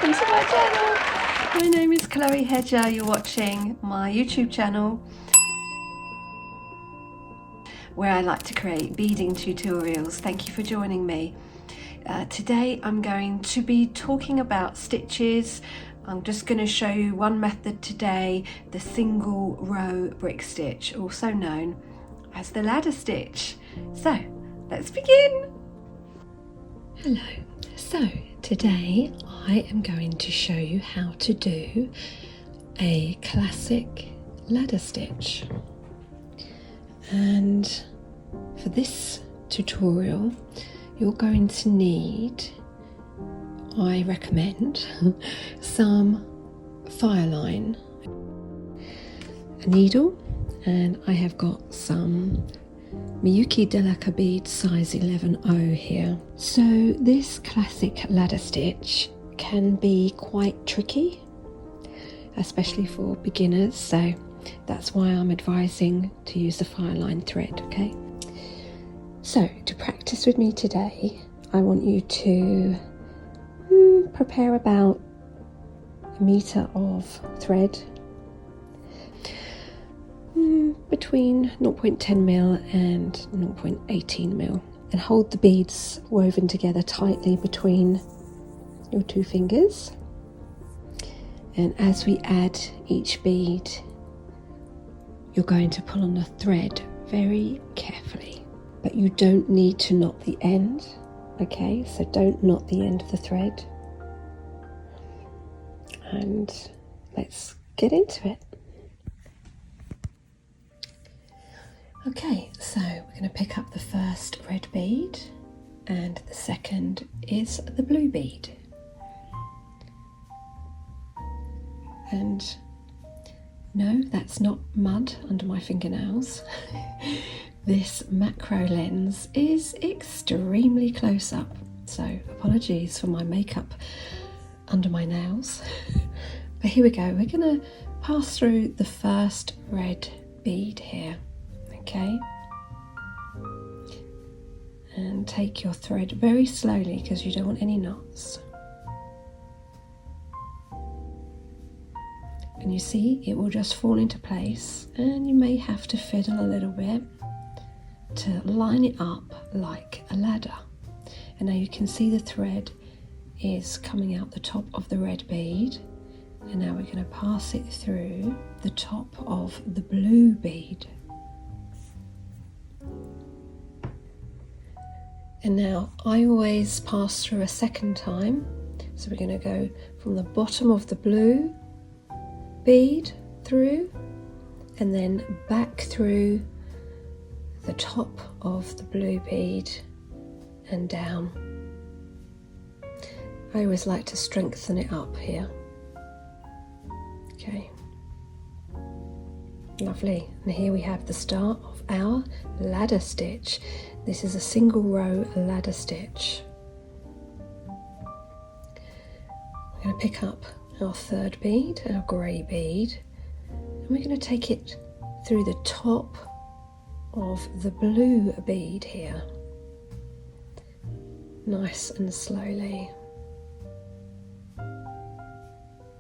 welcome to my channel. My name is Chloe Hedger. You're watching my YouTube channel where I like to create beading tutorials. Thank you for joining me. Today I'm going to be talking about stitches. I'm just going to show you one method today, the single row brick stitch, also known as the ladder stitch. So let's begin. Hello. So today I am going to show you how to do a classic ladder stitch, and for this tutorial you're going to need, I recommend, some fireline, a needle, and I have got some Miyuki Delica bead size 11O here. So this classic ladder stitch can be quite tricky, especially for beginners, so that's why I'm advising to use the fireline thread, okay? So to practice with me today, I want you to prepare about 1 meter of thread, between 0.10mm and 0.18mm, and hold the beads woven together tightly between your 2 fingers. And as we add each bead, you're going to pull on the thread very carefully, but you don't need to knot the end, okay? So don't knot the end of the thread. And let's get into it. Okay, so we're going to pick up the first red bead, and the second is the blue bead. And no, that's not mud under my fingernails. This macro lens is extremely close up, so apologies for my makeup under my nails. But here we go, we're going to pass through the first red bead here. Okay, and take your thread very slowly because you don't want any knots. And you see, it will just fall into place, and you may have to fiddle a little bit to line it up like a ladder. And now you can see the thread is coming out the top of the red bead, and now we're going to pass it through the top of the blue bead. And now I always pass through a second time, so we're going to go from the bottom of the blue bead through, and then back through the top of the blue bead and down. I always like to strengthen it up here. Okay, lovely. And here we have the start of our ladder stitch. This is a single row ladder stitch. We're going to pick up our third bead, our grey bead, and we're going to take it through the top of the blue bead here, nice and slowly.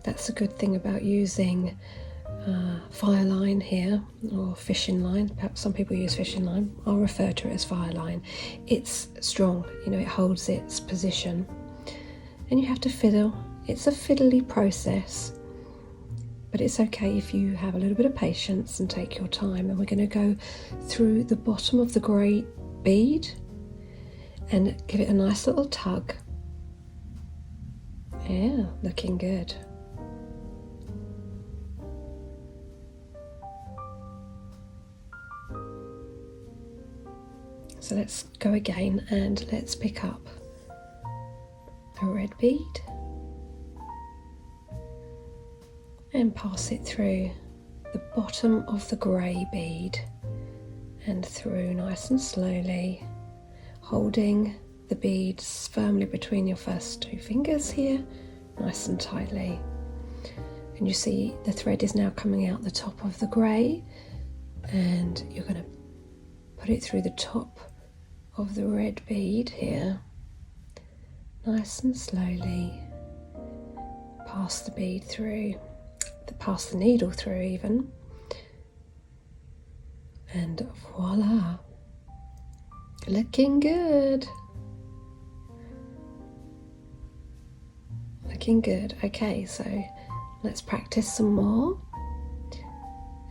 That's a good thing about using fire line here, or fishing line. Perhaps some people use fishing line. I'll refer to it as fire line. It's strong, you know, it holds its position, and you have to fiddle. It's a fiddly process, but it's okay if you have a little bit of patience and take your time. And we're going to go through the bottom of the grey bead and give it a nice little tug. Yeah, looking good. So let's go again, and let's pick up a red bead and pass it through the bottom of the grey bead and through nice and slowly, holding the beads firmly between your first 2 fingers here, nice and tightly. And you see the thread is now coming out the top of the grey, and you're going to put it through the top of the red bead here, nice and slowly, pass the bead through, pass the needle through even, and voila, looking good. Looking good. Okay, so let's practice some more,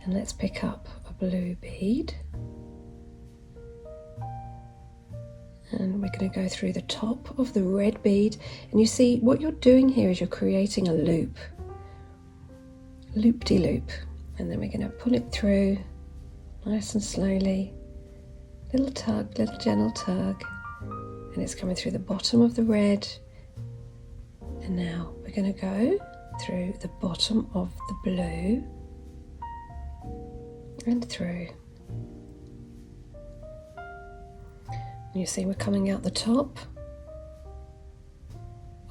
and let's pick up a blue bead, and we're going to go through the top of the red bead. And you see what you're doing here is you're creating a loop, loop-de-loop, and then we're going to pull it through nice and slowly, little tug, little gentle tug, and it's coming through the bottom of the red. And now we're going to go through the bottom of the blue and through. And you see we're coming out the top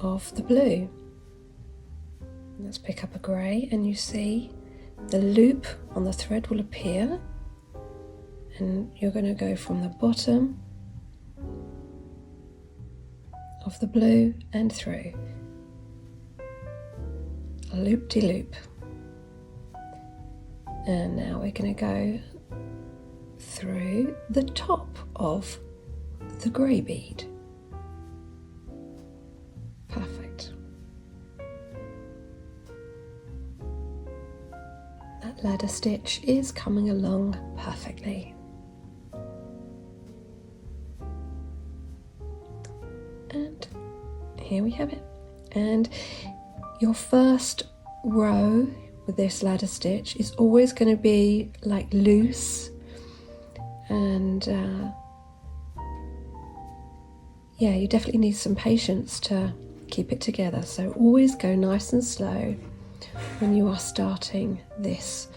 of the blue. Let's pick up a grey, and you see the loop on the thread will appear, and you're going to go from the bottom of the blue and through. A loop-de-loop. And now we're going to go through the top of the grey bead. Perfect. That ladder stitch is coming along perfectly. And here we have it. And your first row with this ladder stitch is always going to be like loose, and yeah, you definitely need some patience to keep it together. So always go nice and slow when you are starting this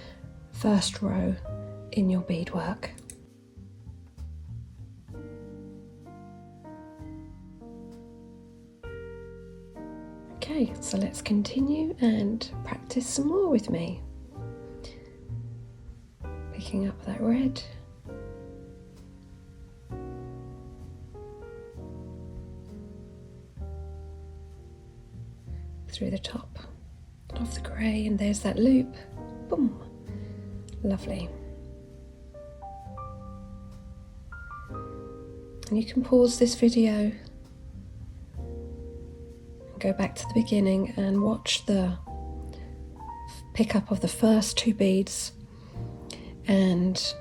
first row in your beadwork. Okay, so let's continue and practice some more with me. Picking up that red. Through the top of the grey, and there's that loop. Boom. Lovely. And you can pause this video, go back to the beginning and watch the pickup of the first two beads and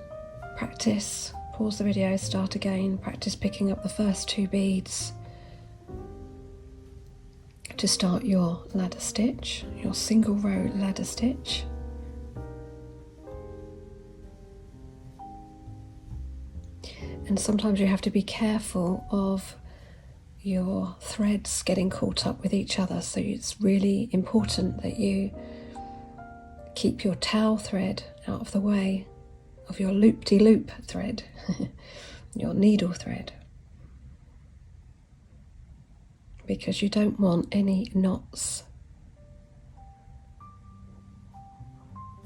practice. Pause the video, start again, practice picking up the first two beads to start your ladder stitch, your single row ladder stitch. And sometimes you have to be careful of your threads getting caught up with each other, so it's really important that you keep your towel thread out of the way of your loop-de-loop thread, your needle thread, because you don't want any knots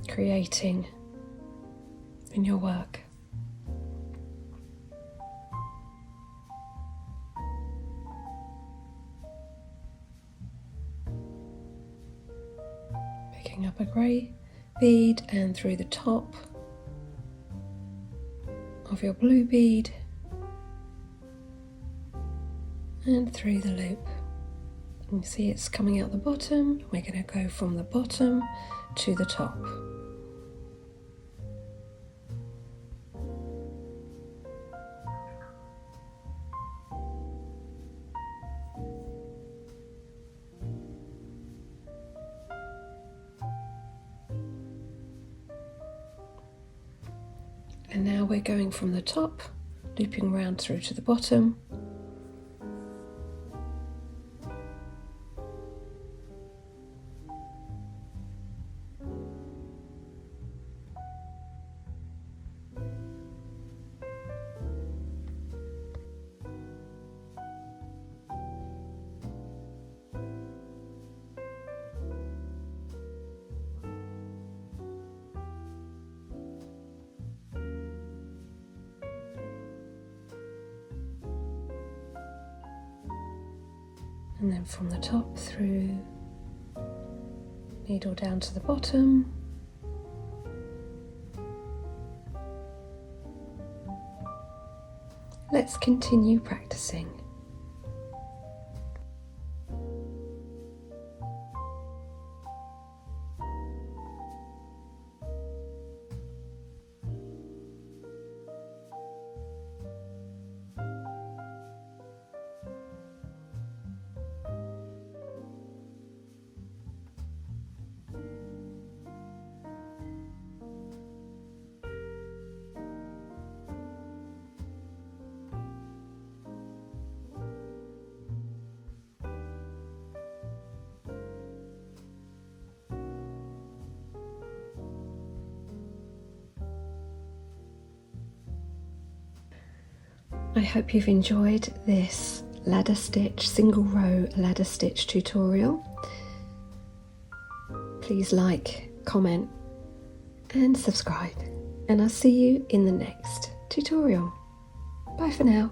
creating in your work. Picking up a grey bead and through the top of your blue bead and through the loop. You see it's coming out the bottom. We're going to go from the bottom to the top. And now we're going from the top, looping round through to the bottom. And then from the top through Needle down to the bottom. Let's continue practicing. I hope you've enjoyed this ladder stitch, single row ladder stitch tutorial. Please like, comment and subscribe, and I'll see you in the next tutorial. Bye for now.